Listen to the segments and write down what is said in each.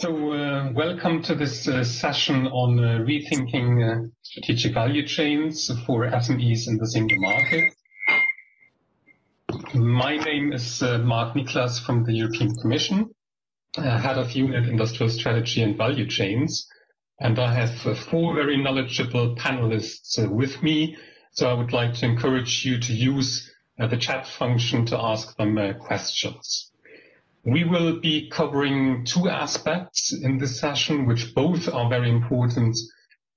Welcome to this session on rethinking strategic value chains for SMEs in the single market. My name is Mark Niklas from the European Commission, Head of Unit Industrial Strategy and Value Chains, and I have four very knowledgeable panelists with me, so I would like to encourage you to use the chat function to ask them questions. We will be covering two aspects in this session, which both are very important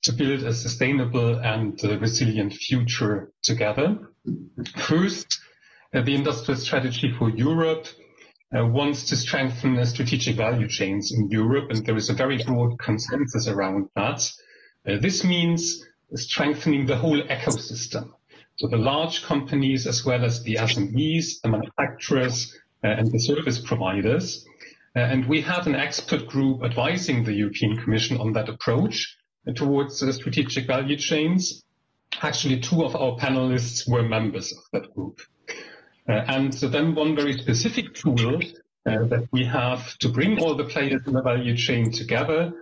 to build a sustainable and resilient future together. First, the industrial strategy for Europe wants to strengthen the strategic value chains in Europe, and there is a very broad consensus around that. This means strengthening the whole ecosystem. So the large companies as well as the SMEs, the manufacturers, and the service providers. And we have an expert group advising the European Commission on that approach towards strategic value chains. Actually, two of our panelists were members of that group. And so then one very specific tool that we have to bring all the players in the value chain together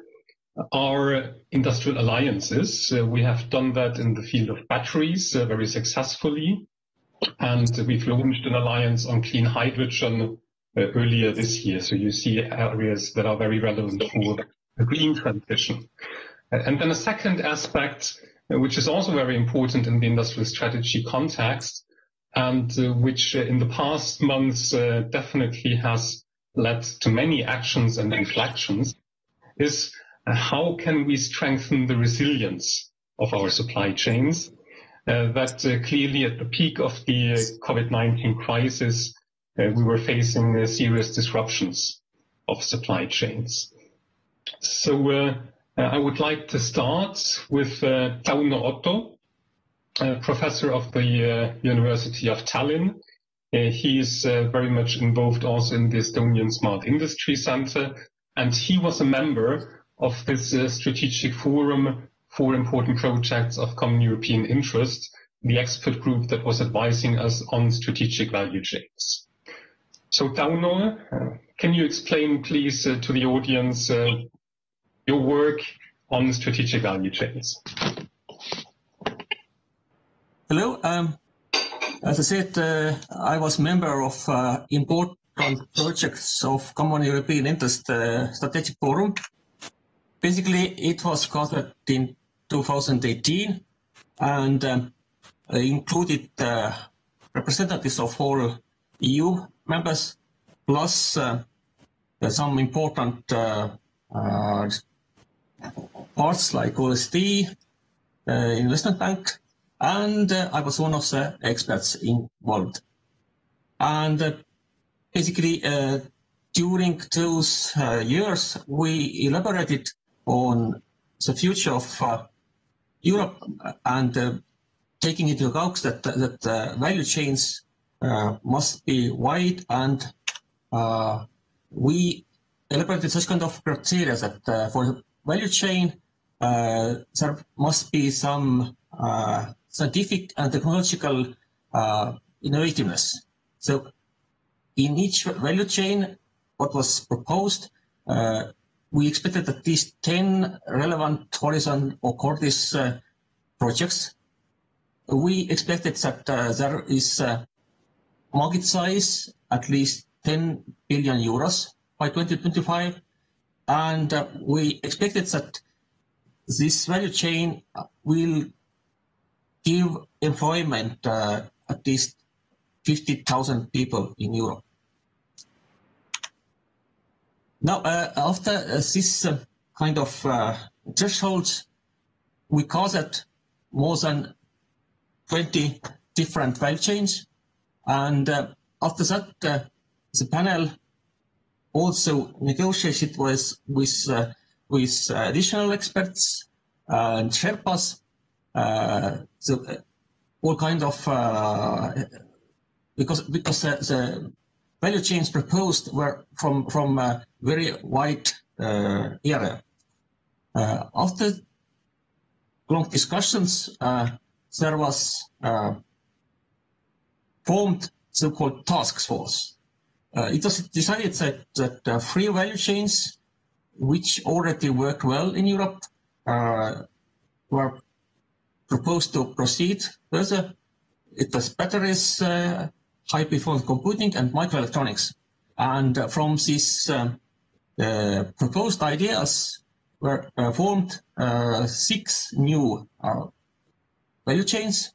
are industrial alliances. We have done that in the field of batteries very successfully. And we've launched an alliance on clean hydrogen earlier this year. So you see areas that are very relevant for the green transition. And then a second aspect, which is also very important in the industrial strategy context, and which in the past months definitely has led to many actions and inflections, is how can we strengthen the resilience of our supply chains? That clearly at the peak of the COVID-19 crisis, we were facing serious disruptions of supply chains. So I would like to start with Tauno Otto, professor of the University of Tallinn. He is very much involved also in the Estonian Smart Industry Center, and he was a member of this strategic forum for important projects of common European interest, the expert group that was advising us on strategic value chains. So Tauno, can you explain please to the audience your work on strategic value chains? Hello, as I said, I was member of important projects of common European interest strategic forum. Basically, it was gathered in 2018 and included representatives of all EU members, plus some important parts like OSD, Investment Bank, and I was one of the experts involved. And basically, during those years, we elaborated on the future of Europe and taking into account that value chains must be wide, and we elaborated such kind of criteria that for the value chain there must be some scientific and technological innovativeness. So in each value chain, what was proposed, we expected at least 10 relevant horizon or Cordis projects. We expected that there is market size at least 10 billion euros by 2025, and we expected that this value chain will give employment at least 50,000 people in Europe. Now, after this kind of thresholds, we gathered more than 20 different value chains, and after that, the panel also negotiated with additional experts and Sherpas, so all kind of because the value chains proposed were from a very wide area. After long discussions, there was formed so-called task force, it was decided that free value chains, which already worked well in Europe, were proposed to proceed further. It was batteries, high-performance computing, and microelectronics. And from these proposed ideas were formed 6 new value chains.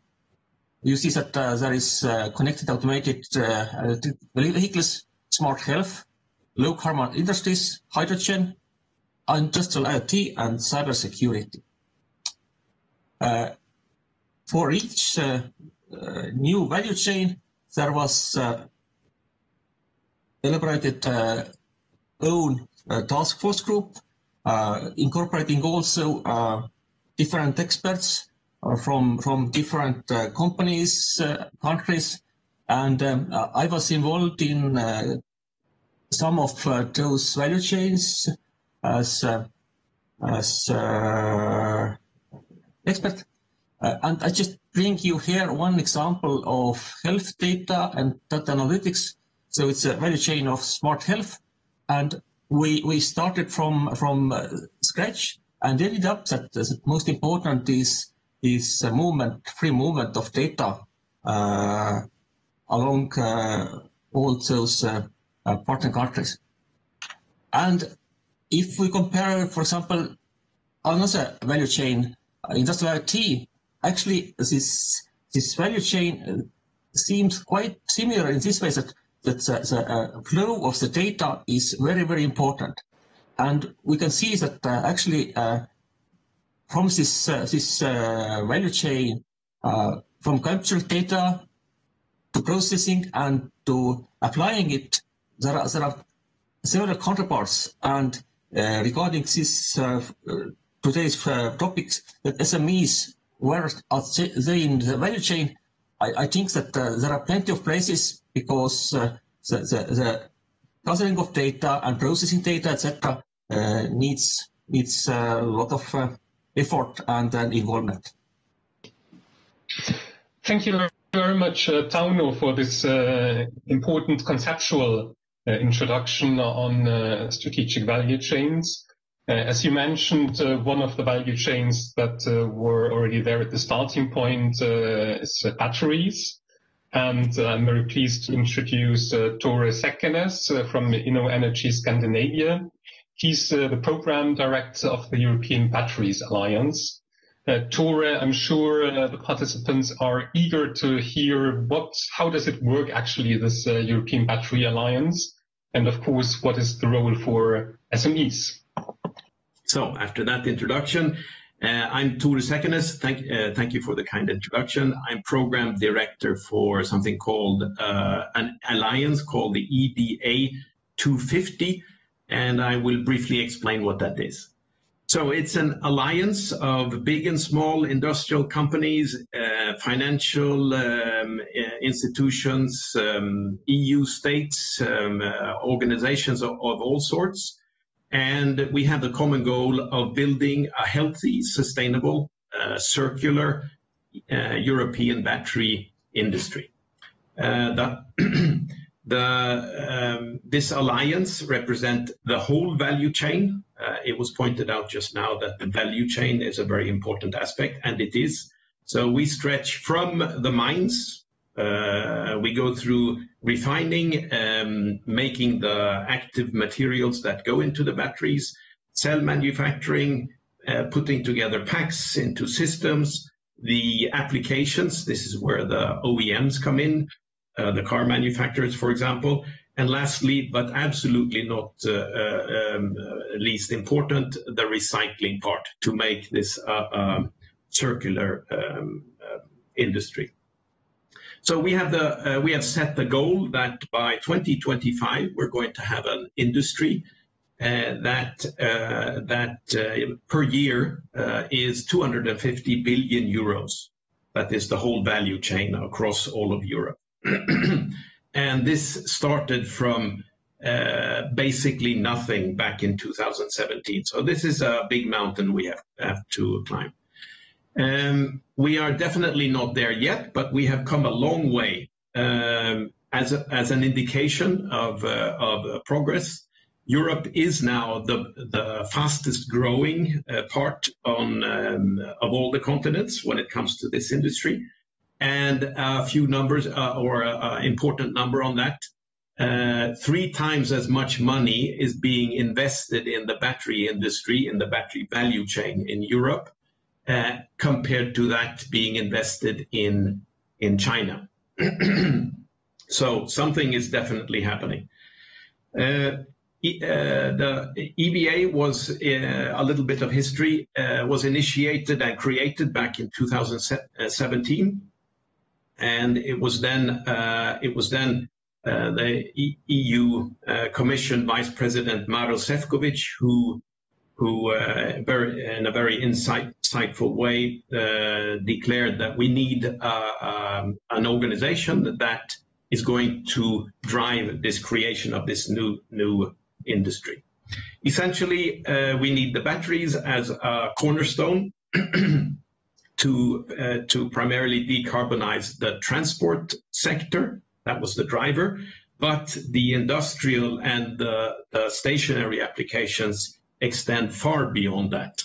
You see that there is connected automated vehicles, smart health, low carbon industries, hydrogen, industrial IoT, and cybersecurity. For each new value chain, there was elaborated own task force group, incorporating also different experts from different companies, countries, and I was involved in some of those value chains as expert. And I just bring you here one example of health data and data analytics. So it's a value chain of smart health, and we started from scratch and ended up that the most important is free movement of data along all those partner countries. And if we compare, for example, another value chain, industrial IoT, actually this value chain seems quite similar in this way that the flow of the data is very, very important. And we can see that actually from this value chain, from capturing data to processing and to applying it, there are several counterparts. And regarding this today's topics, that SMEs, where are they in the value chain? I think that there are plenty of places, because the gathering of data and processing data, etc., needs a lot of effort and involvement. Thank you very much, Tauno, for this important conceptual introduction on strategic value chains. As you mentioned, one of the value chains that were already there at the starting point is batteries. And I'm very pleased to introduce Tore Sekkenes from InnoEnergy Scandinavia. He's the program director of the European Batteries Alliance. Tore, I'm sure the participants are eager to hear how does it work actually, this European Battery Alliance, and of course, what is the role for SMEs? So after that introduction, I'm Tore Sekkenes. Thank you for the kind introduction. I'm program director for something called an alliance called the EBA 250, and I will briefly explain what that is. So it's an alliance of big and small industrial companies, financial institutions, EU states, organizations of all sorts. And we have the common goal of building a healthy, sustainable, circular European battery industry. This alliance represents the whole value chain. It was pointed out just now that the value chain is a very important aspect, and it is. So we stretch from the mines. We go through refining, making the active materials that go into the batteries, cell manufacturing, putting together packs into systems, the applications. This is where the OEMs come in, the car manufacturers, for example. And lastly, but absolutely not least important, the recycling part to make this circular industry. So we have set the goal that by 2025 we're going to have an industry that per year is 250 billion euros. That is the whole value chain across all of Europe. And this started from basically nothing back in 2017. So this is a big mountain we have to climb. We are definitely not there yet, but we have come a long way. as an indication of progress, Europe is now the fastest growing part of all the continents when it comes to this industry. And a few numbers, or an important number on that, 3 times as much money is being invested in the battery industry, in the battery value chain in Europe, compared to that being invested in China. So something is definitely happening. The EBA was a little bit of history, was initiated and created back in 2017. And it was then the EU Commission Vice President Maroš Šefčovič who in a very insightful way declared that we need an organization that is going to drive this creation of this new industry. Essentially, we need the batteries as a cornerstone to primarily decarbonize the transport sector. That was the driver, but the industrial and the stationary applications extend far beyond that.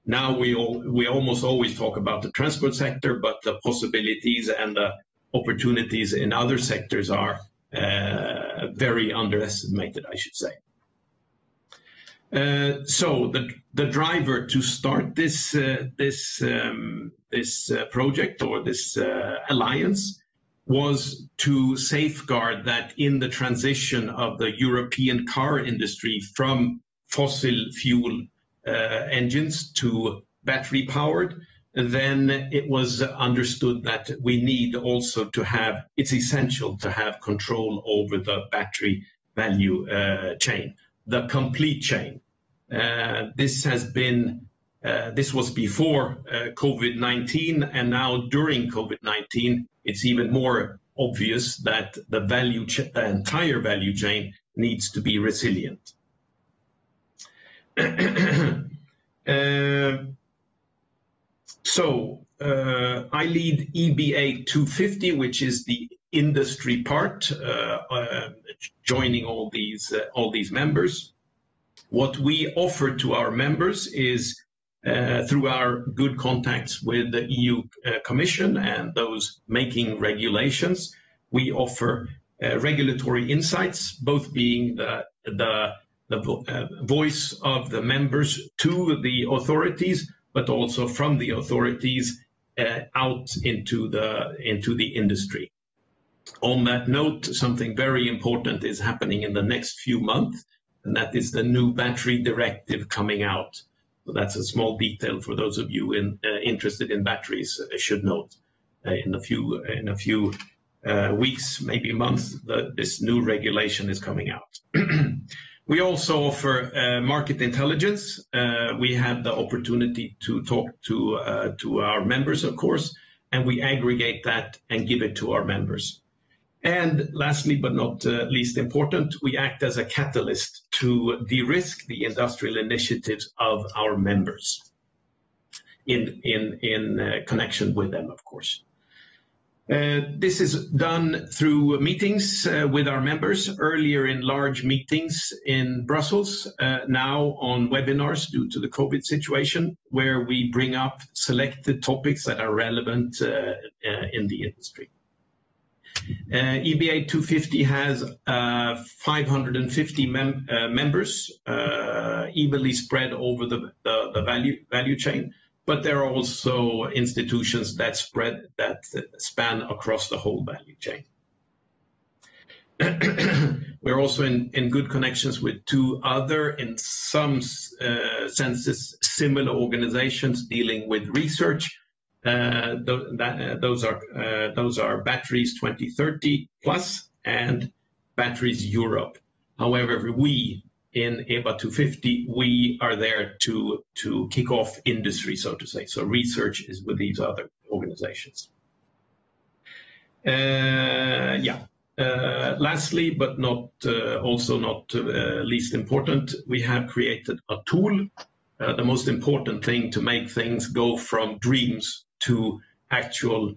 Now we almost always talk about the transport sector, but the possibilities and the opportunities in other sectors are very underestimated, I should say. So the driver to start this project or this alliance was to safeguard that in the transition of the European car industry from fossil fuel engines to battery powered, then it was understood that we need also to have, it's essential to have control over the battery value chain, the complete chain. This was before COVID-19, and now during COVID-19, it's even more obvious that the entire value chain needs to be resilient. So I lead EBA 250, which is the industry part, joining all these members. What we offer to our members is, through our good contacts with the EU Commission and those making regulations, we offer regulatory insights, both being the voice of the members to the authorities, but also from the authorities out into the industry. On that note, something very important is happening in the next few months, and that is the new battery directive coming out. So that's a small detail for those of you interested in batteries should note. In a few weeks, maybe months, this new regulation is coming out. We also offer market intelligence. We have the opportunity to talk to our members, of course, and we aggregate that and give it to our members. And lastly, but not least important, we act as a catalyst to de-risk the industrial initiatives of our members in connection with them, of course. This is done through meetings with our members, earlier in large meetings in Brussels, now on webinars due to the COVID situation, where we bring up selected topics that are relevant in the industry. EBA 250 has 550 members, evenly spread over the value chain, but there are also institutions that span across the whole value chain. We're also in good connections with 2 other, in some senses, similar organizations dealing with research. Those are Batteries 2030 Plus and Batteries Europe. However, we in EBA 250, we are there to kick off industry, so to say. So research is with these other organizations. Lastly, but also not least important, we have created a tool. The most important thing to make things go from dreams to actual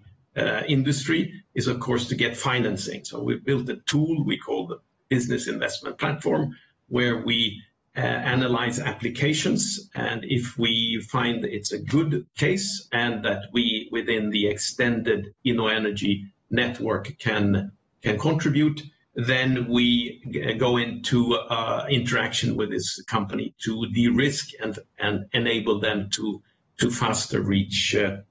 industry is, of course, to get financing. So we built a tool we call the Business Investment Platform, where we analyze applications, and if we find it's a good case and that we, within the extended InnoEnergy network, can contribute, then we go into interaction with this company to de-risk and enable them to faster reach a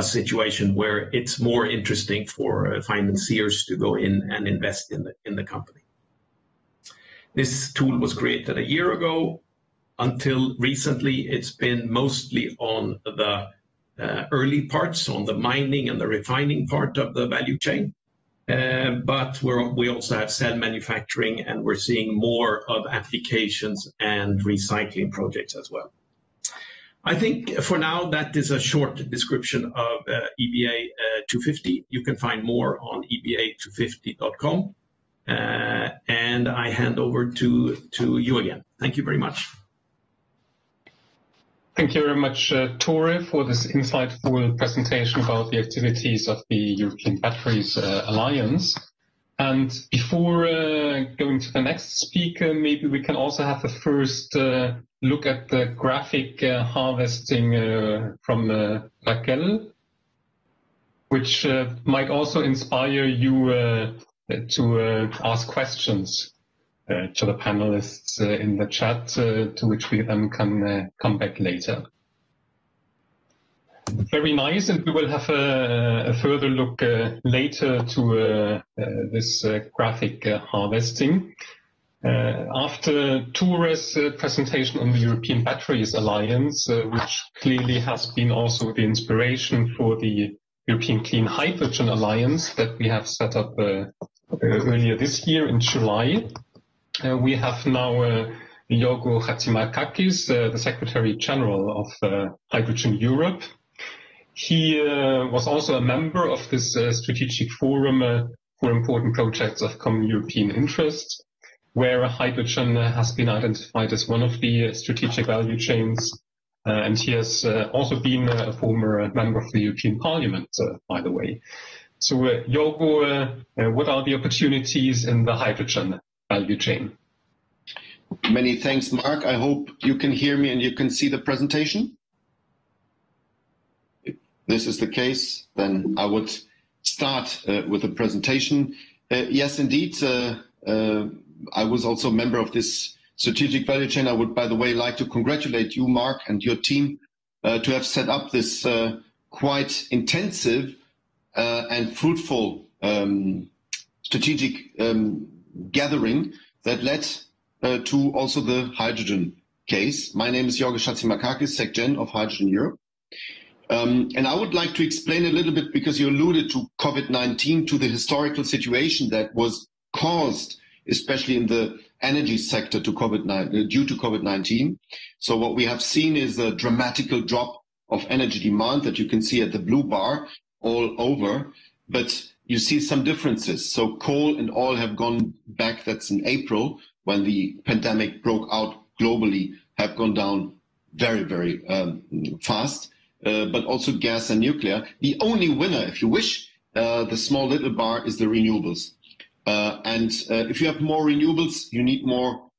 situation where it's more interesting for financiers to go in and invest in the company. This tool was created a year ago. Until recently, it's been mostly on the early parts, on the mining and the refining part of the value chain. But we also have cell manufacturing, and we're seeing more of applications and recycling projects as well. I think for now, that is a short description of EBA 250. You can find more on eba250.com. And I hand over to you again. Thank you very much. Thank you very much, Tore, for this insightful presentation about the activities of the European Batteries Alliance. And before going to the next speaker, maybe we can also have a first look at the graphic harvesting from Raquel, which might also inspire you to ask questions to the panelists in the chat, to which we then can come back later. Very nice, and we will have a further look later to this graphic harvesting. After Tore's presentation on the European Batteries Alliance, which clearly has been also the inspiration for the European Clean Hydrogen Alliance that we have set up earlier this year in July. We have now Yorgo Chatzimarkakis, the Secretary General of Hydrogen Europe. He was also a member of this strategic forum for important projects of common European interest, where hydrogen has been identified as one of the strategic value chains. And he has also been a former member of the European Parliament, by the way. So, Yorgo, what are the opportunities in the hydrogen value chain? Many thanks, Mark. I hope you can hear me and you can see the presentation. If this is the case, then I would start with the presentation. Yes, indeed. I was also a member of this strategic value chain. I would, by the way, like to congratulate you, Mark, and your team to have set up this quite intensive and fruitful strategic gathering that led to also the hydrogen case. My name is Yorgo Chatzimarkakis, Sec Gen of Hydrogen Europe. And I would like to explain a little bit, because you alluded to COVID-19, to the historical situation that was caused, especially in the energy sector, due to COVID-19. So what we have seen is a dramatical drop of energy demand that you can see at the blue bar all over, but you see some differences. So coal and oil have gone back, that's in April, when the pandemic broke out globally, have gone down very, very fast, but also gas and nuclear. The only winner, if you wish, the small little bar, is the renewables. And if you have more renewables, you need more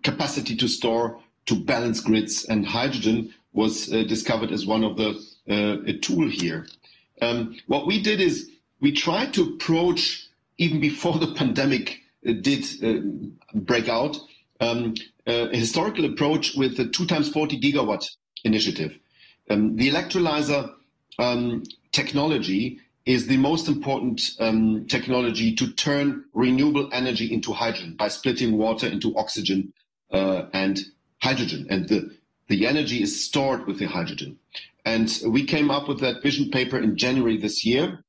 capacity to store, to balance grids, and hydrogen was discovered as one of the a tool here. What we did is we tried to approach, even before the pandemic did break out, a historical approach with the 2x40 gigawatt initiative. The electrolyzer technology is the most important technology to turn renewable energy into hydrogen by splitting water into oxygen and hydrogen. And the energy is stored with the hydrogen. And we came up with that vision paper in January this year.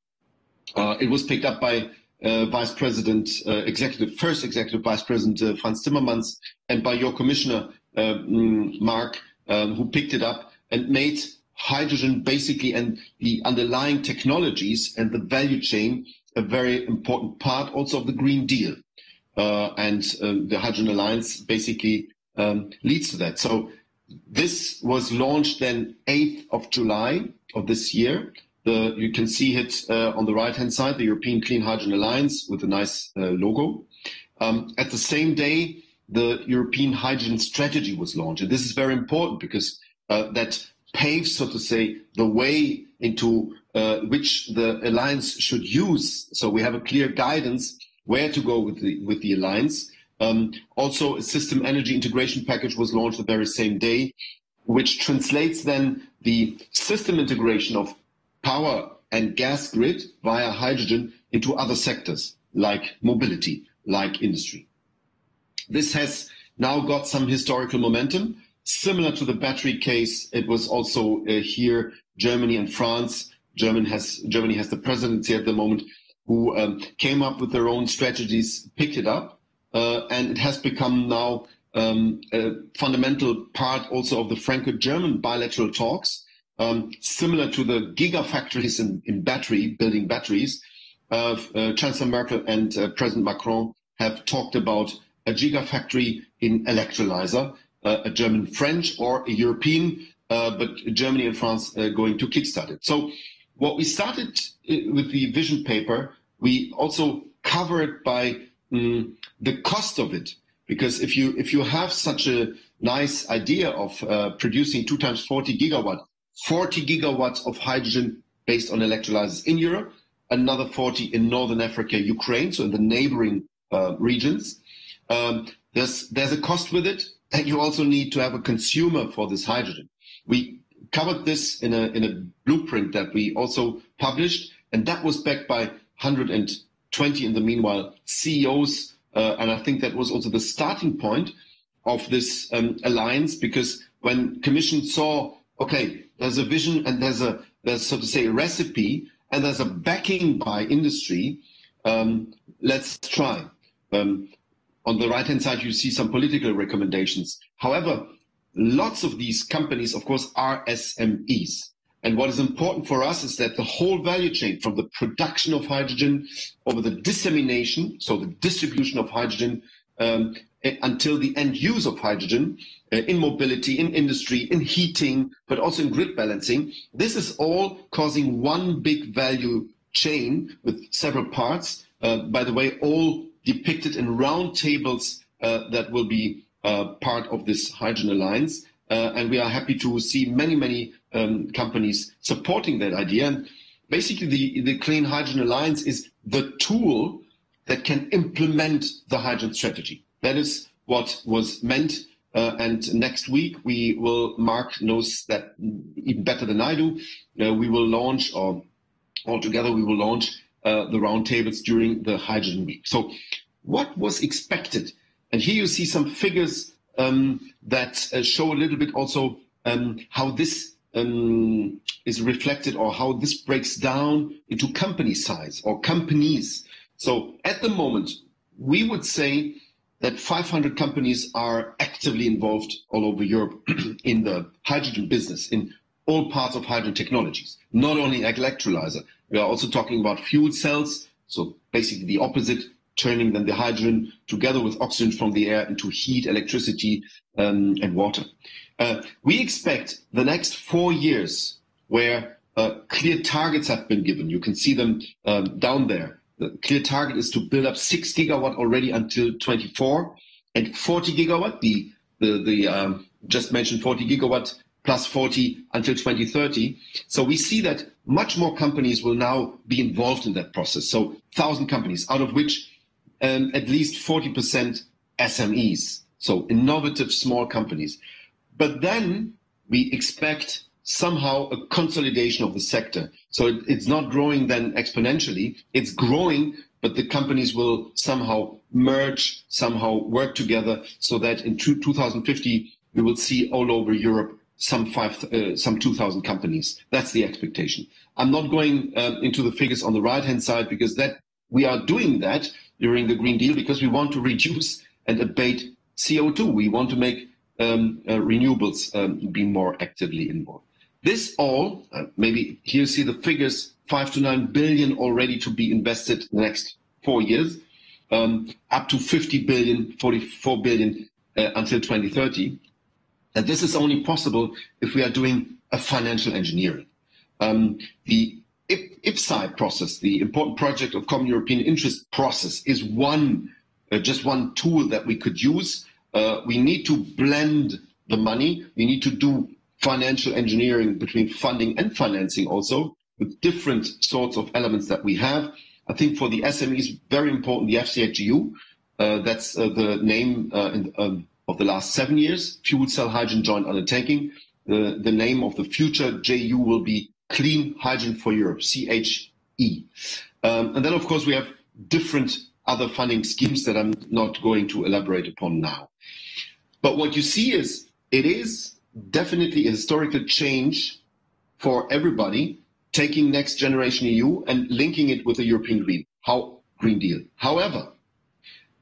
It was picked up by first Executive Vice President Franz Timmermans, and by your Commissioner, Mark, who picked it up and made hydrogen basically, and the underlying technologies and the value chain, a very important part also of the Green Deal. And the Hydrogen Alliance basically leads to that. So This was launched then 8th of July of this year. You can see it on the right-hand side, the European Clean Hydrogen Alliance with a nice logo. At the same day, the European Hydrogen Strategy was launched. And this is very important because that paves, so to say, the way into which the alliance should use. So we have a clear guidance where to go with the alliance. Also, a system energy integration package was launched the very same day, which translates then the system integration of power and gas grid via hydrogen into other sectors like mobility, like industry. This has now got some historical momentum. Similar to the battery case, it was also here, Germany and France. Germany has the presidency at the moment, who came up with their own strategies, picked it up, and it has become now a fundamental part also of the Franco-German bilateral talks. Similar to the gigafactories in building batteries, Chancellor Merkel and President Macron have talked about a gigafactory in electrolyzer, a German-French or a European, but Germany and France going to kickstart it. So what we started with the vision paper, we also covered by the cost of it. Because if you have such a nice idea of producing 2 times 40 gigawatts of hydrogen based on electrolyzers in Europe, another 40 in Northern Africa, Ukraine, so in the neighboring regions. There's a cost with it, and you also need to have a consumer for this hydrogen. We covered this in a blueprint that we also published, and that was backed by 120 in the meanwhile CEOs, and I think that was also the starting point of this alliance, because when Commission saw, okay, there's a vision and there's so to say a recipe and there's a backing by industry, let's try. On the right-hand side, you see some political recommendations. However, lots of these companies, of course, are SMEs. And what is important for us is that the whole value chain, from the production of hydrogen over the dissemination, so the distribution of hydrogen, until the end use of hydrogen in mobility, in industry, in heating, but also in grid balancing, this is all causing one big value chain with several parts. By the way, all depicted in round tables that will be part of this Hydrogen Alliance. And we are happy to see many companies supporting that idea. And basically, the Clean Hydrogen Alliance is the tool that can implement the hydrogen strategy. That is what was meant. And next week, we will, Mark knows that even better than I do, we will launch, or altogether we will launch the roundtables during the Hydrogen Week. So what was expected? And here you see some figures that show a little bit also how this is reflected, or how this breaks down into company size or companies. So at the moment, we would say that 500 companies are actively involved all over Europe in the hydrogen business, in all parts of hydrogen technologies, not only electrolyzer. We are also talking about fuel cells, so basically the opposite, turning then the hydrogen together with oxygen from the air into heat, electricity, and water. We expect the next 4 years where clear targets have been given. You can see them down there. The clear target is to build up 6 gigawatt already until 24, and 40 gigawatt, the just mentioned 40 gigawatt plus 40 until 2030. So we see that much more companies will now be involved in that process. So 1,000 companies, out of which at least 40% SMEs, so innovative small companies. But then we expect somehow a consolidation of the sector. So it's not growing then exponentially, it's growing, but the companies will somehow merge, somehow work together, so that in 2050, we will see all over Europe some 2,000 companies. That's the expectation. I'm not going into the figures on the right-hand side, because that we are doing that during the Green Deal, because we want to reduce and abate CO2. We want to make renewables be more actively involved. This all, maybe here you see the figures, 5 to 9 billion already to be invested in the next 4 years, up to 50 billion, 44 billion until 2030. And this is only possible if we are doing a financial engineering. The IPSI process, the Important Project of Common European Interest process, is just one tool that we could use. We need to blend the money. We need to do financial engineering between funding and financing also, with different sorts of elements that we have. I think for the SMEs, very important, the FCHGU. That's the name of the last 7 years, Fuel Cell Hydrogen Joint Undertaking. The name of the future JU will be Clean Hydrogen for Europe, CHE. And then, of course, we have different other funding schemes that I'm not going to elaborate upon now. But what you see is, it is definitely a historical change for everybody, taking Next Generation EU and linking it with the European Green Deal. However,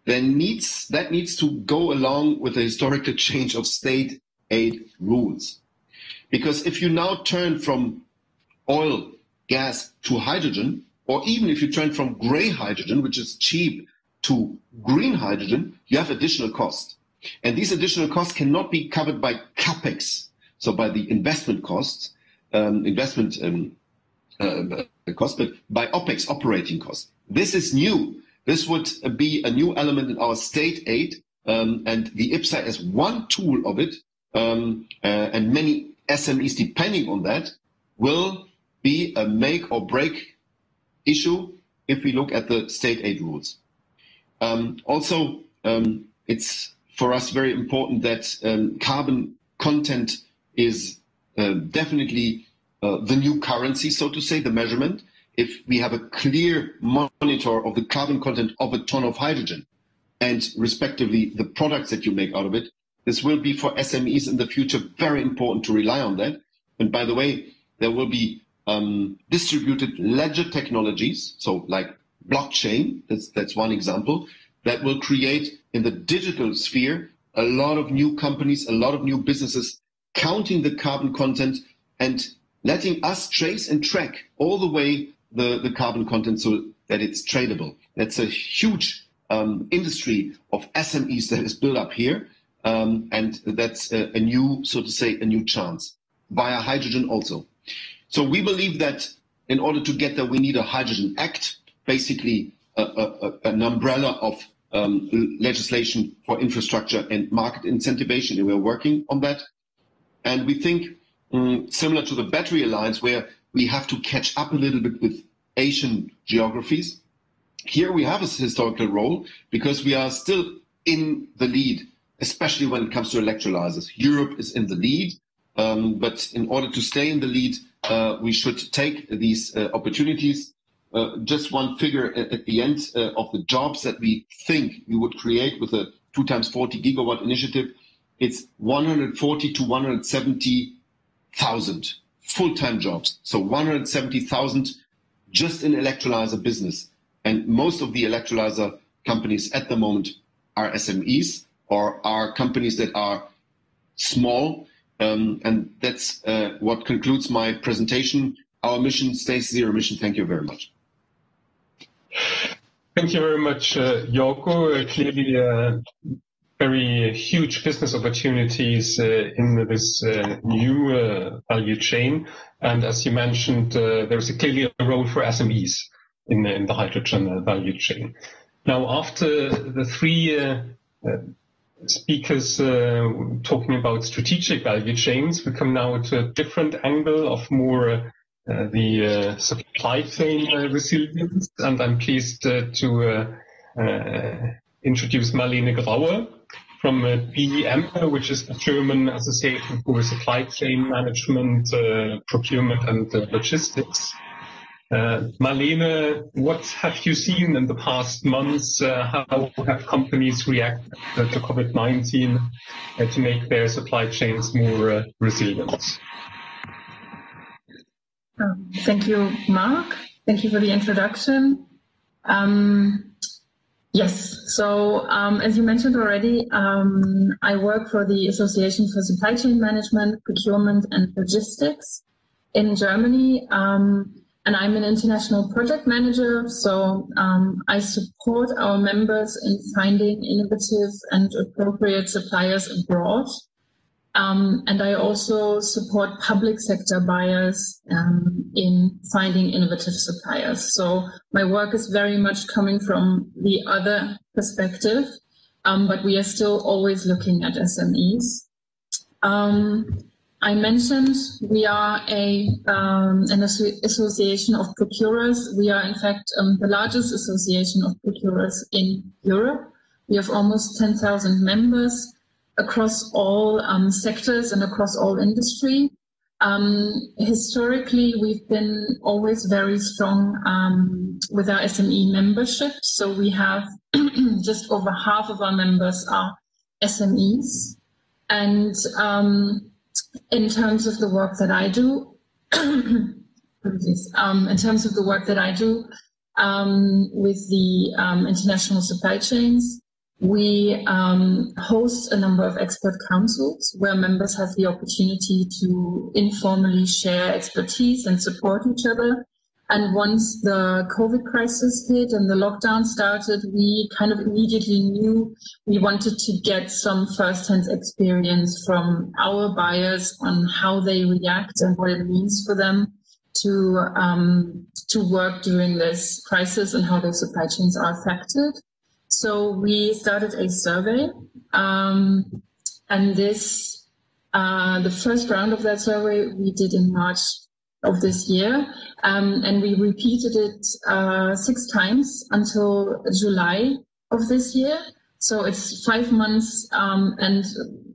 that needs to go along with a historical change of state aid rules. Because if you now turn from oil, gas to hydrogen, or even if you turn from gray hydrogen, which is cheap, to green hydrogen, you have additional costs. And these additional costs cannot be covered by CapEx, so by the investment costs, but by OpEx, operating costs. This is new. This would be a new element in our state aid, and the IPSI is one tool of it, and many SMEs, depending on that, will be a make or break issue if we look at the state aid rules. Also, it's for us very important that carbon content is definitely the new currency, so to say, the measurement. If we have a clear monitor of the carbon content of a ton of hydrogen and respectively the products that you make out of it, this will be for SMEs in the future very important to rely on that. And by the way, there will be distributed ledger technologies, so like blockchain, that's one example, that will create in the digital sphere a lot of new companies, a lot of new businesses counting the carbon content and letting us trace and track all the way the carbon content so that it's tradable. That's a huge industry of SMEs that is built up here. And that's a new, so to say, a new chance via hydrogen also. So we believe that in order to get there, we need a Hydrogen Act, basically an umbrella of legislation for infrastructure and market incentivation, and we're working on that. And we think, similar to the Battery Alliance, where we have to catch up a little bit with Asian geographies, here we have a historical role because we are still in the lead, especially when it comes to electrolyzers. Europe is in the lead, but in order to stay in the lead, we should take these opportunities. Just one figure at the end of the jobs that we think we would create with a 2x40 gigawatt initiative, it's 140 to 170,000 full-time jobs. So 170,000 just in electrolyzer business. And most of the electrolyzer companies at the moment are SMEs or are companies that are small. And that's what concludes my presentation. Our mission stays zero emission. Thank you very much. Thank you very much, Jorgo. Clearly, very huge business opportunities in this new value chain. And as you mentioned, there's clearly a role for SMEs in the hydrogen value chain. Now, after the three speakers talking about strategic value chains, we come now to a different angle of more the supply chain resilience, and I'm pleased to introduce Marlene Grauer from BEM, which is the German Association for Supply Chain Management, Procurement and Logistics. Marlene, what have you seen in the past months? How have companies reacted to COVID-19 to make their supply chains more resilient? Thank you, Mark. Thank you for the introduction. Yes, so as you mentioned already, I work for the Association for Supply Chain Management, Procurement and Logistics in Germany, and I'm an international project manager, so I support our members in finding innovative and appropriate suppliers abroad. And I also support public sector buyers in finding innovative suppliers. So my work is very much coming from the other perspective, but we are still always looking at SMEs. I mentioned we are an association of procurers. We are, in fact, the largest association of procurers in Europe. We have almost 10,000 members across all sectors and across all industry. Historically, we've been always very strong with our SME membership. So we have just over half of our members are SMEs. And in terms of the work that I do, in terms of the work that I do with the international supply chains, we host a number of expert councils where members have the opportunity to informally share expertise and support each other. And once the COVID crisis hit and the lockdown started, we kind of immediately knew we wanted to get some first-hand experience from our buyers on how they react and what it means for them to work during this crisis and how their supply chains are affected. So we started a survey, and this the first round of that survey we did in March of this year, and we repeated it 6 times until July of this year. So it's 5 months, and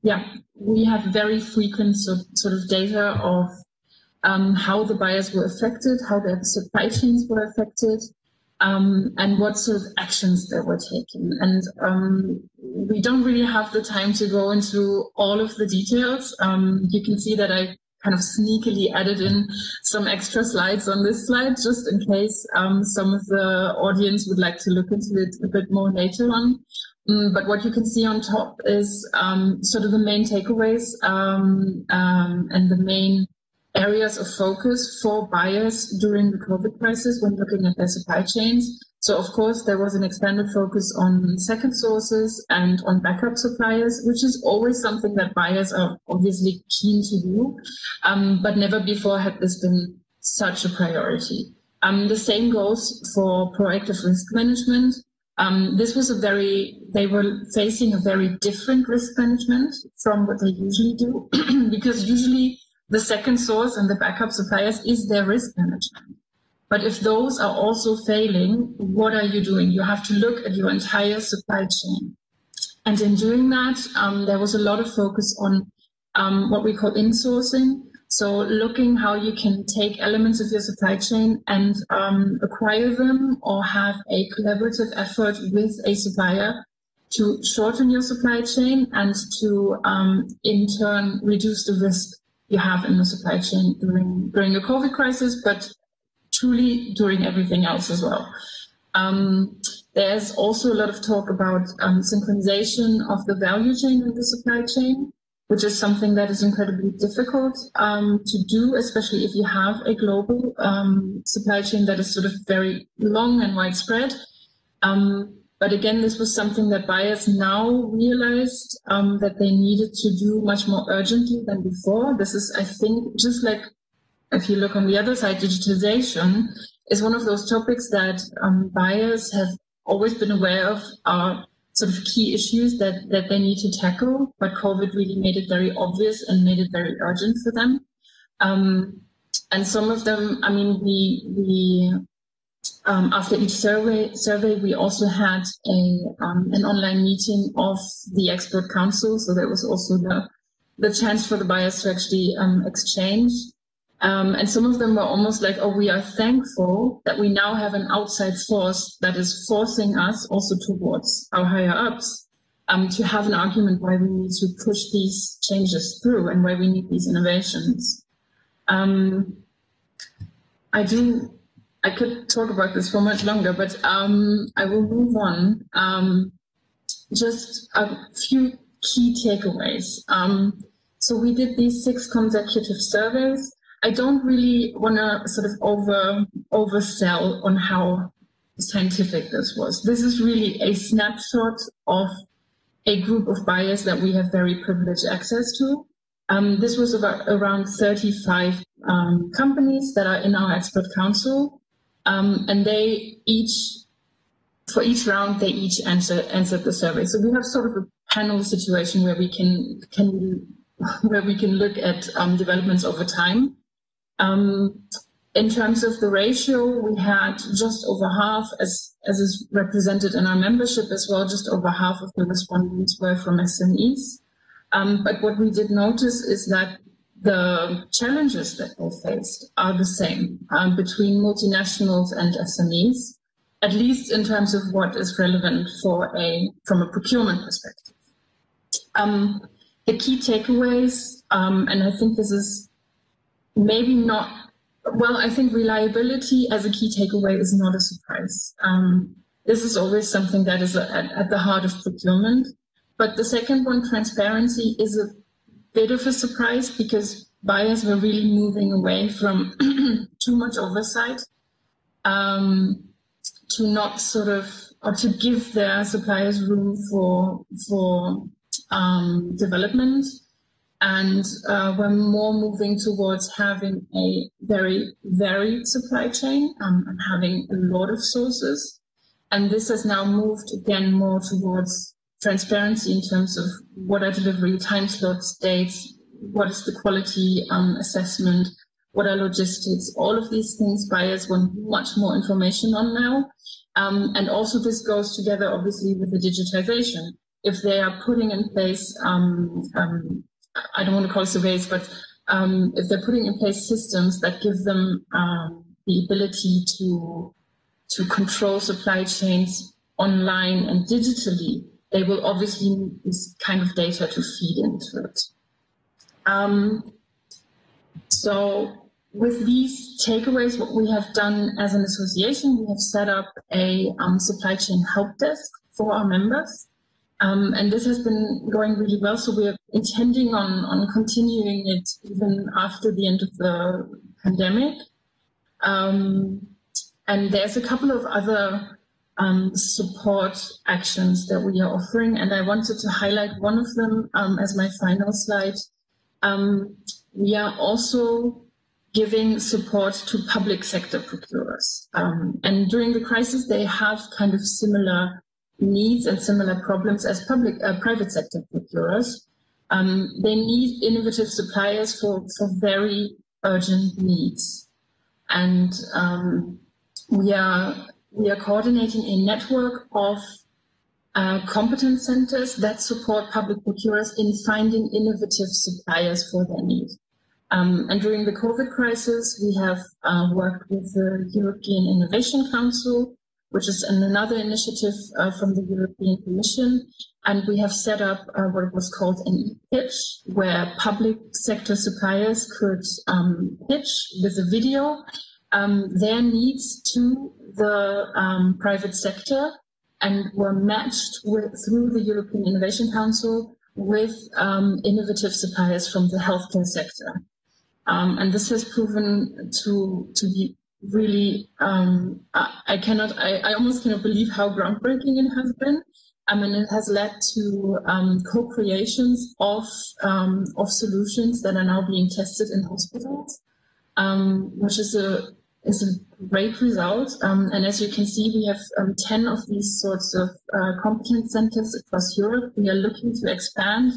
yeah, we have very frequent sort of data of how the buyers were affected, how their supply chains were affected, and what sort of actions they were taken. And we don't really have the time to go into all of the details. You can see that I kind of sneakily added in some extra slides on this slide, just in case some of the audience would like to look into it a bit more later on. But what you can see on top is sort of the main takeaways and the main areas of focus for buyers during the COVID crisis when looking at their supply chains. So, of course, there was an expanded focus on second sources and on backup suppliers, which is always something that buyers are obviously keen to do, but never before had this been such a priority. The same goes for proactive risk management. This was they were facing a very different risk management from what they usually do, because usually the second source and the backup suppliers is their risk management. But if those are also failing, what are you doing? You have to look at your entire supply chain. And in doing that, there was a lot of focus on what we call insourcing. So looking how you can take elements of your supply chain and acquire them or have a collaborative effort with a supplier to shorten your supply chain and to, in turn, reduce the risk you have in the supply chain during the COVID crisis, but truly during everything else as well. There's also a lot of talk about synchronization of the value chain and the supply chain, which is something that is incredibly difficult to do, especially if you have a global supply chain that is sort of very long and widespread. But again, this was something that buyers now realized that they needed to do much more urgently than before. This is, I think, just like if you look on the other side, digitization is one of those topics that buyers have always been aware of are sort of key issues that they need to tackle, but COVID really made it very obvious and made it very urgent for them. And some of them, I mean, we after each survey, we also had an online meeting of the expert council. So there was also the chance for the buyers to actually exchange. And some of them were almost like, oh, we are thankful that we now have an outside force that is forcing us also towards our higher ups to have an argument why we need to push these changes through and why we need these innovations. I could talk about this for much longer, but I will move on. Just a few key takeaways. So we did these 6 consecutive surveys. I don't really want to sort of oversell on how scientific this was. This is really a snapshot of a group of buyers that we have very privileged access to. This was around 35 companies that are in our expert council, and for each round, they each answered the survey. So we have sort of a panel situation where we can look at developments over time. In terms of the ratio, we had just over half, as is represented in our membership as well, just over half of the respondents were from SMEs. But what we did notice is that the challenges that they faced are the same between multinationals and SMEs, at least in terms of what is relevant from a procurement perspective. The key takeaways, and I think this is maybe not, well, I think reliability as a key takeaway is not a surprise. This is always something that is at the heart of procurement. But the second one, transparency, is a bit of a surprise because buyers were really moving away from too much oversight to not sort of, or to give their suppliers room for development. And we're more moving towards having a very varied supply chain and having a lot of sources. And this has now moved again more towards transparency in terms of what are delivery time slots, dates, what is the quality assessment, what are logistics, all of these things buyers want much more information on now. And also this goes together obviously with the digitization. If they are putting in place, I don't want to call it surveys, but if they're putting in place systems that give them the ability to control supply chains online and digitally, they will obviously need this kind of data to feed into it. So with these takeaways, what we have done as an association, we have set up a supply chain help desk for our members. And this has been going really well. So we're intending on continuing it even after the end of the pandemic. And there's a couple of other support actions that we are offering, and I wanted to highlight one of them as my final slide. We are also giving support to public sector procurers. And during the crisis, they have kind of similar needs and similar problems as private sector procurers. They need innovative suppliers for very urgent needs. And we are coordinating a network of competence centers that support public procurers in finding innovative suppliers for their needs. And during the COVID crisis, we have worked with the European Innovation Council, which is another initiative from the European Commission. And we have set up what was called an e-pitch, where public sector suppliers could pitch with a video their needs to the private sector, and were matched through the European Innovation Council with innovative suppliers from the healthcare sector. And this has proven to be really, I almost cannot believe how groundbreaking it has been. And it has led to co-creations of solutions that are now being tested in hospitals, which is a great result. And as you can see, we have 10 of these sorts of competence centers across Europe. We are looking to expand,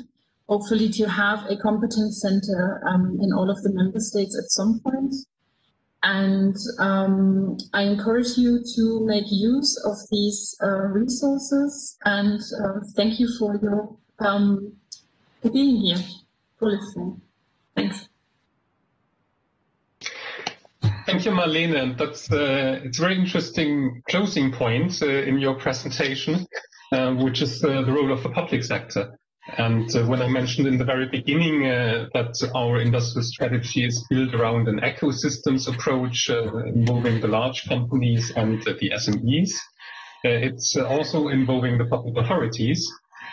hopefully to have a competence center in all of the member states at some point. And I encourage you to make use of these resources. And thank you for your for being here, for listening. Thanks. Thank you, Marlene. And that's it's a very interesting closing point in your presentation, which is the role of the public sector. And when I mentioned in the very beginning that our industrial strategy is built around an ecosystems approach involving the large companies and the SMEs, it's also involving the public authorities,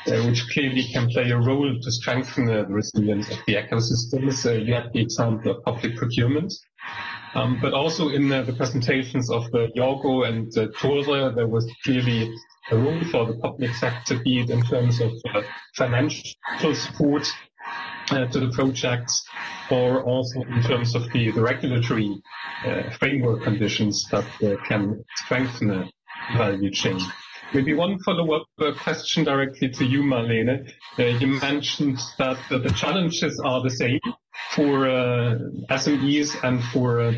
which clearly can play a role to strengthen the resilience of the ecosystems. You had the example of public procurement. But also in the presentations of Jorgo and Tore, there was clearly a role for the public sector, be it in terms of financial support to the projects, or also in terms of the regulatory framework conditions that can strengthen a value chain. Maybe one follow-up question directly to you, Marlene. You mentioned that the challenges are the same for SMEs and for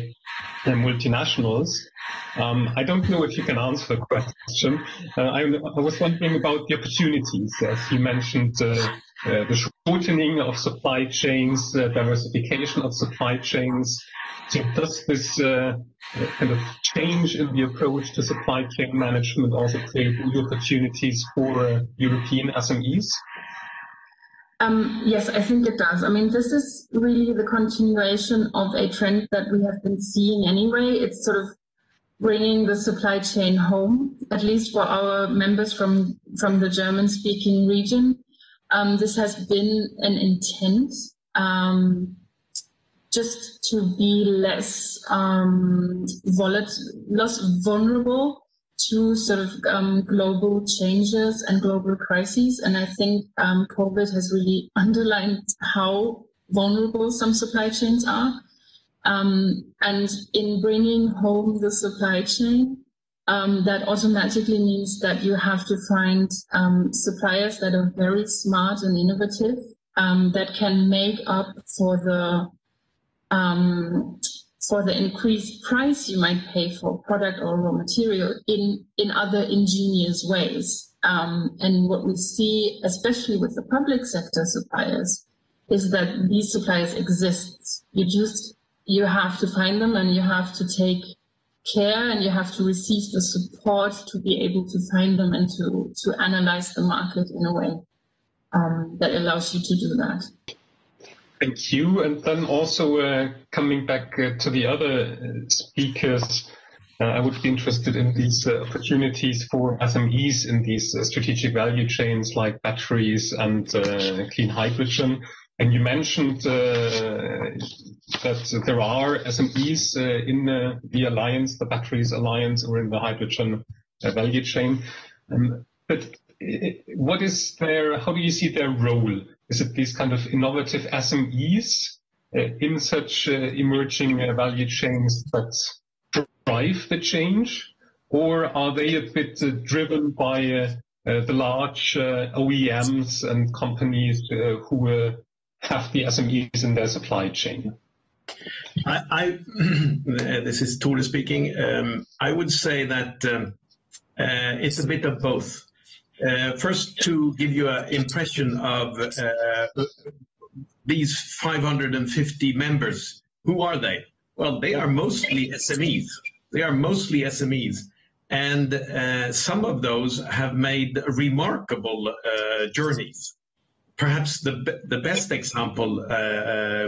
multinationals. I don't know if you can answer the question. I was wondering about the opportunities, as you mentioned, the shortening of supply chains, diversification of supply chains. So does this kind of change in the approach to supply chain management also create new opportunities for European SMEs? Yes, I think it does. I mean, this is really the continuation of a trend that we have been seeing anyway. It's sort of bringing the supply chain home, at least for our members from the German-speaking region. This has been an intent just to be less vulnerable to sort of global changes and global crises. And I think COVID has really underlined how vulnerable some supply chains are. And in bringing home the supply chain, that automatically means that you have to find suppliers that are very smart and innovative, that can make up for the increased price you might pay for product or raw material in other ingenious ways. And what we see, especially with the public sector suppliers, is that these suppliers exist. You have to find them, and you have to take care, and you have to receive the support to be able to find them and to analyze the market in a way that allows you to do that. Thank you. And then also coming back to the other speakers, I would be interested in these opportunities for SMEs in these strategic value chains like batteries and clean hydrogen. And you mentioned that there are SMEs in the alliance, the batteries alliance, or in the hydrogen value chain. But what is how do you see their role? Is it these kind of innovative SMEs in such emerging value chains that drive the change? Or are they a bit driven by the large OEMs and companies who have the SMEs in their supply chain? This is Tore speaking. I would say that it's a bit of both. First, to give you an impression of these 550 members, who are they? Well, they are mostly SMEs. And some of those have made remarkable journeys. Perhaps the best example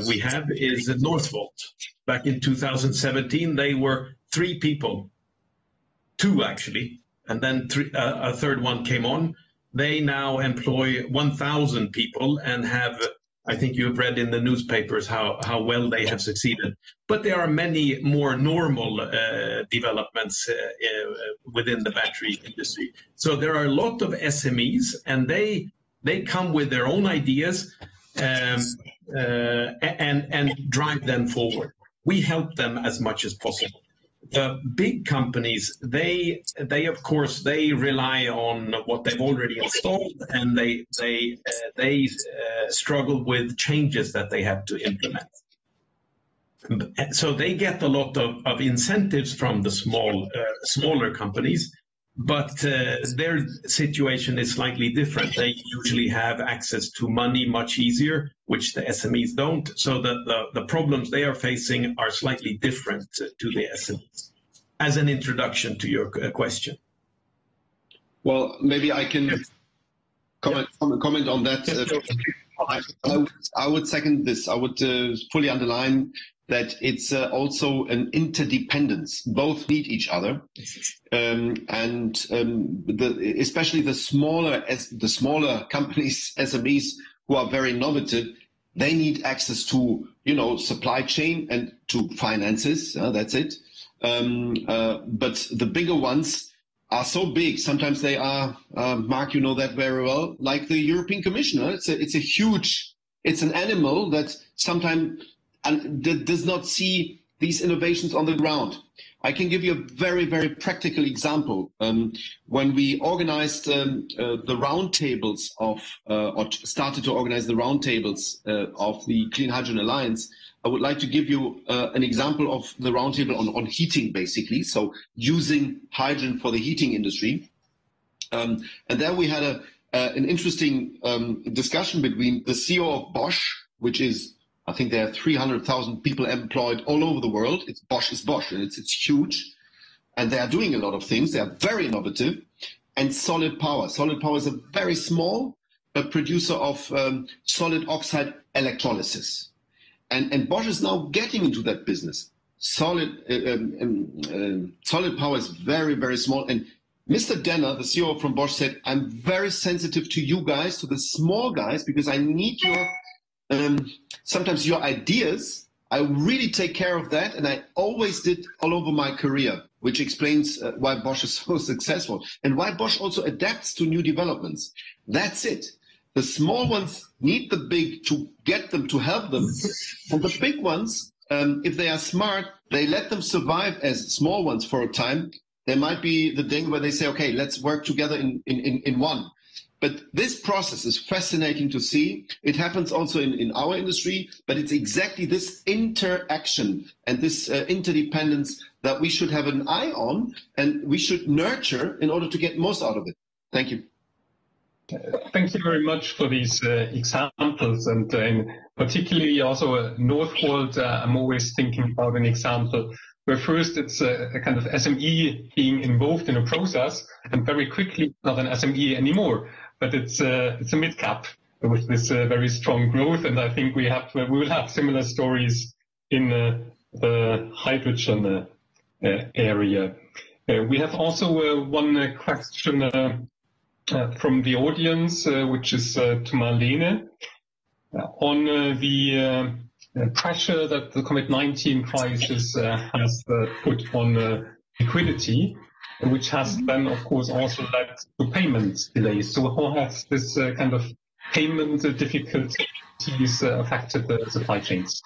we have is Northvolt. Back in 2017, they were 3 people, 2 actually, and then a third one came on. They now employ 1,000 people and have, I think you have read in the newspapers how well they have succeeded. But there are many more normal developments within the battery industry. So there are a lot of SMEs, and they come with their own ideas and drive them forward. We help them as much as possible. The big companies, they of course, they rely on what they've already installed, and they struggle with changes that they have to implement. So they get a lot of incentives from the smaller companies. But their situation is slightly different. They usually have access to money much easier, which the SMEs don't. So the problems they are facing are slightly different to the SMEs. As an introduction to your question. Well, maybe I can comment on that. I would second this. I would fully underline that it's also an interdependence. Both need each other, especially the smaller companies, SMEs, who are very innovative. They need access to supply chain and to finances. That's it. But the bigger ones are so big. Sometimes they are, Mark, you know that very well, like the European Commission. It's a huge it's an animal that sometimes does not see these innovations on the ground. I can give you a very, very practical example. When we organized the roundtables or started to organize the roundtables of the Clean Hydrogen Alliance, I would like to give you an example of the roundtable on heating, basically. So using hydrogen for the heating industry. And there we had an interesting discussion between the CEO of Bosch, which is, I think there are 300,000 people employed all over the world. It's Bosch, and it's huge. And they are doing a lot of things. They are very innovative. And Solid Power. Solid Power is a very small producer of solid oxide electrolysis. And Bosch is now getting into that business. Solid Power is very, very small. And Mr. Denner, the CEO from Bosch, said, I'm very sensitive to you guys, to the small guys, because I need your sometimes your ideas. I really take care of that, and I always did all over my career, which explains why Bosch is so successful and why Bosch also adapts to new developments. That's it. The small ones need the big to get them, to help them. And the big ones, if they are smart, they let them survive as small ones for a time. There might be the day where they say, okay, let's work together in one. But this process is fascinating to see. It happens also in our industry, but it's exactly this interaction and this interdependence that we should have an eye on and we should nurture in order to get most out of it. Thank you. Thank you very much for these examples, and particularly also Northvolt. I'm always thinking about an example where first it's a kind of SME being involved in a process, and very quickly not an SME anymore, but it's a mid-cap with this very strong growth. And I think we will have similar stories in the hydrogen area. We have also one question from the audience, which is to Marlene, on the pressure that the COVID-19 crisis has put on liquidity, which has then, of course, also led to payment delays. So how has this kind of payment difficulties affected the supply chains?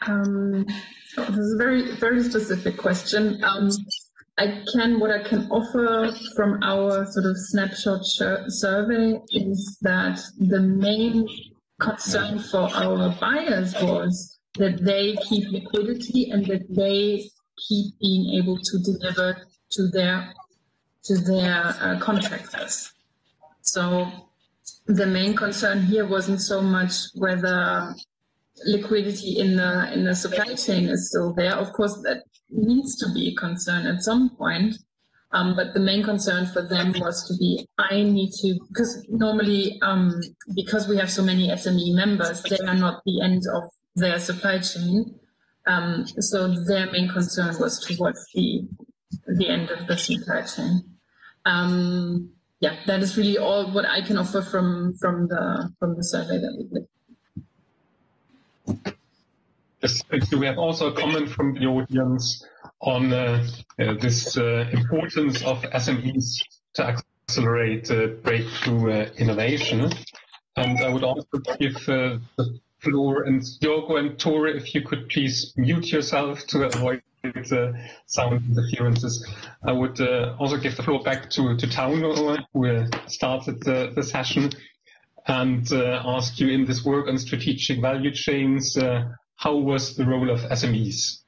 This is a very, very specific question. What I can offer from our sort of snapshot survey is that the main concern for our buyers was that they keep liquidity and that they keep being able to deliver to their contractors. So the main concern here wasn't so much whether liquidity in the supply chain is still there. Of course, that needs to be a concern at some point. But the main concern for them was to be, because normally, because we have so many SME members, they are not the end of their supply chain. So their main concern was towards the end of the supply chain. That is really all what I can offer from the survey that we did. Yes, thank you. We have also a comment from the audience on this importance of SMEs to accelerate breakthrough innovation. And I would also give the floor, and Jorgo and Tore, if you could please mute yourself to avoid sound interferences. I would also give the floor back to Tauno, who started the session, and ask you, in this work on strategic value chains, how was the role of SMEs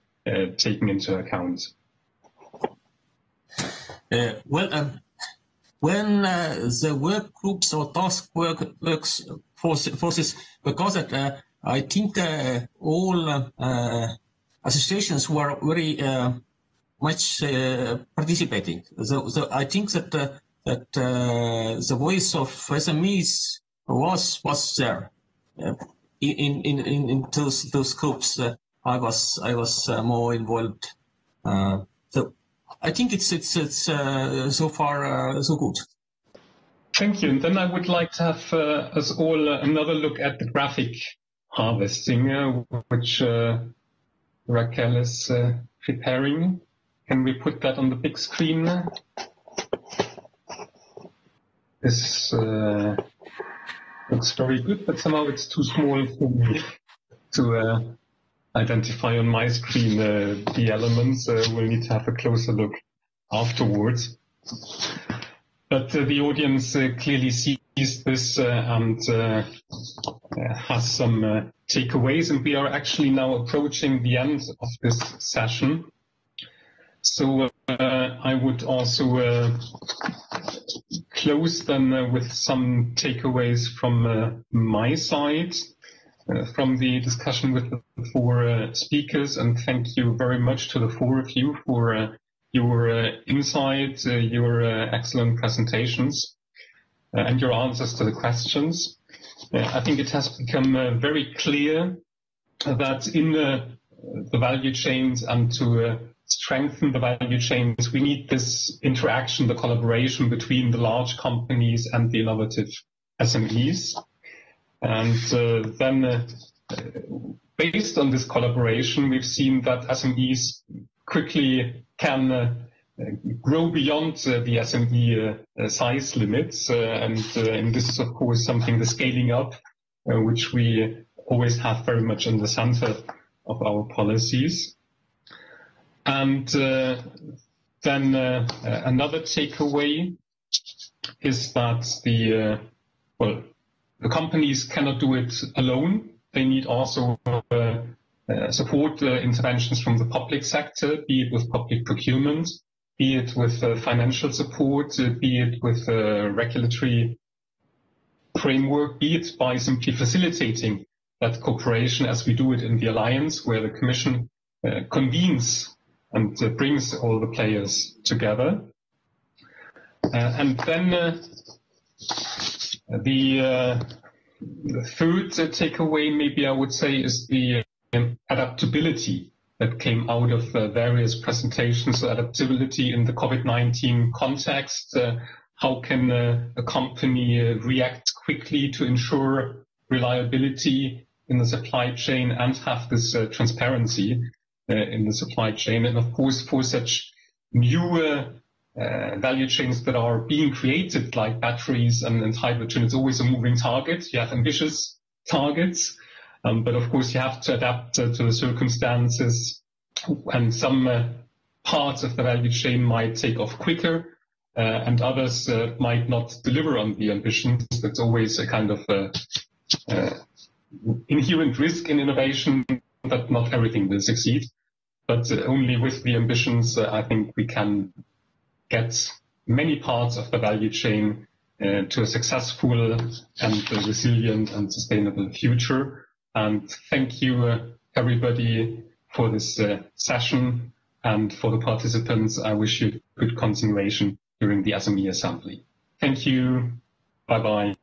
taken into account? When the work groups or task forces were gathered, I think all associations were very much participating. So I think that the voice of SMEs was there. In those groups, I was more involved. So I think it's so far so good. Thank you. And then I would like to have us all another look at the graphic harvesting, which Raquel is preparing. Can we put that on the big screen? This Looks very good, but somehow it's too small for me to identify on my screen the elements. We'll need to have a closer look afterwards. But the audience clearly sees this and has some takeaways, and we are actually now approaching the end of this session. So I would also close then with some takeaways from my side from the discussion with the four speakers, and thank you very much to the four of you for your insight, your excellent presentations, and your answers to the questions. I think it has become very clear that in the value chains and to strengthen the value chains, we need this interaction, the collaboration between the large companies and the innovative SMEs. And then based on this collaboration, we've seen that SMEs quickly can grow beyond the SME size limits. And this is, of course, something, the scaling up, which we always have very much in the center of our policies. And then another takeaway is that the companies cannot do it alone. They need also support interventions from the public sector, be it with public procurement, be it with financial support, be it with regulatory framework, be it by simply facilitating that cooperation as we do it in the Alliance, where the Commission convenes and brings all the players together. And then the third takeaway, maybe I would say, is the adaptability that came out of various presentations. So adaptability in the COVID-19 context. How can a company react quickly to ensure reliability in the supply chain and have this transparency in the supply chain? And of course, for such new value chains that are being created, like batteries and hydrogen, it's always a moving target. You have ambitious targets, but of course you have to adapt to the circumstances, and some parts of the value chain might take off quicker, and others might not deliver on the ambitions. That's always a kind of inherent risk in innovation, that not everything will succeed. But only with the ambitions, I think we can get many parts of the value chain to a successful and resilient and sustainable future. And thank you, everybody, for this session, and for the participants. I wish you good continuation during the SME Assembly. Thank you. Bye-bye.